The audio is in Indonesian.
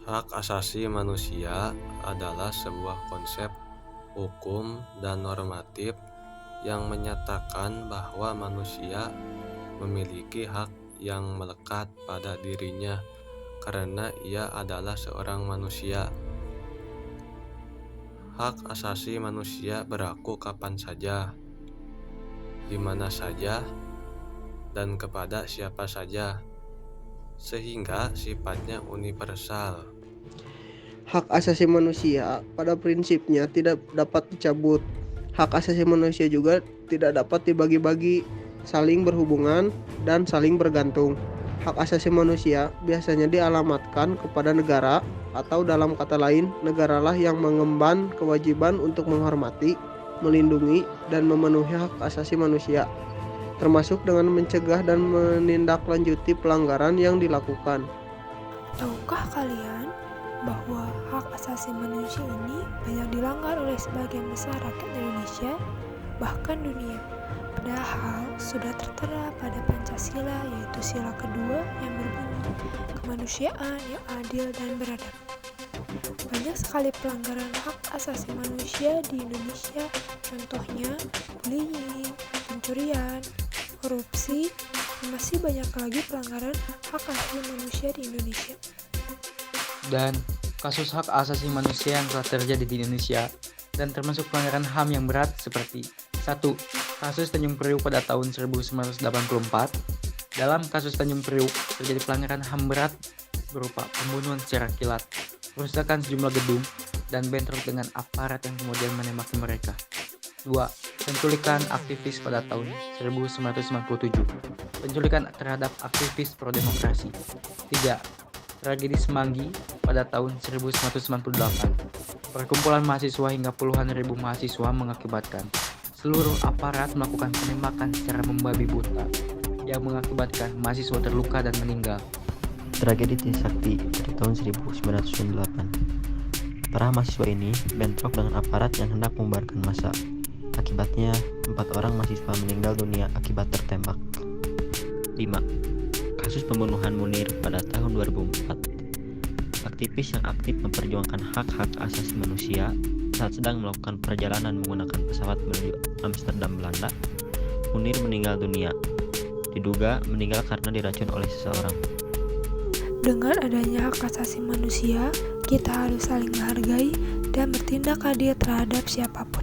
Hak asasi manusia adalah sebuah konsep hukum dan normatif yang menyatakan bahwa manusia memiliki hak yang melekat pada dirinya karena ia adalah seorang manusia. Hak asasi manusia berlaku kapan saja, di mana saja, dan kepada siapa saja, sehingga sifatnya universal. Hak asasi manusia pada prinsipnya tidak dapat dicabut. Hak asasi manusia juga tidak dapat dibagi-bagi, saling berhubungan, dan saling bergantung. Hak asasi manusia biasanya dialamatkan kepada negara, atau dalam kata lain, negaralah yang mengemban kewajiban untuk menghormati, melindungi, dan memenuhi hak asasi manusia, termasuk dengan mencegah dan menindaklanjuti pelanggaran yang dilakukan. Tahukah kalian bahwa hak asasi manusia ini banyak dilanggar oleh sebagian besar rakyat Indonesia, bahkan dunia? Padahal sudah tertera pada Pancasila, yaitu sila kedua yang berbunyi kemanusiaan yang adil dan beradab. Banyak sekali pelanggaran hak asasi manusia di Indonesia, contohnya bullying, pencurian, korupsi, dan masih banyak lagi pelanggaran hak asasi manusia di Indonesia. Dan kasus hak asasi manusia yang telah terjadi di Indonesia dan termasuk pelanggaran HAM yang berat seperti 1. Kasus Tanjung Priok pada tahun 1984. Dalam kasus Tanjung Priok terjadi pelanggaran HAM berat berupa pembunuhan secara kilat, perusakan sejumlah gedung, dan bentrok dengan aparat yang kemudian menembaki mereka. 2. Penculikan aktivis pada tahun 1997. Penculikan terhadap aktivis pro-demokrasi. 3. Tragedi Semanggi pada tahun 1998. Perkumpulan mahasiswa hingga puluhan ribu mahasiswa mengakibatkan seluruh aparat melakukan penembakan secara membabi buta yang mengakibatkan mahasiswa terluka dan meninggal. Tragedi Trisakti pada tahun 1998. Para mahasiswa ini bentrok dengan aparat yang hendak membubarkan massa. Akibatnya, 4 orang mahasiswa meninggal dunia akibat tertembak. 5. Kasus pembunuhan Munir pada tahun 2004. Aktivis yang aktif memperjuangkan hak-hak asasi manusia saat sedang melakukan perjalanan menggunakan pesawat menuju Amsterdam, Belanda, Munir meninggal dunia. Diduga meninggal karena diracun oleh seseorang. Dengan adanya hak asasi manusia, kita harus saling menghargai dan bertindak adil terhadap siapapun.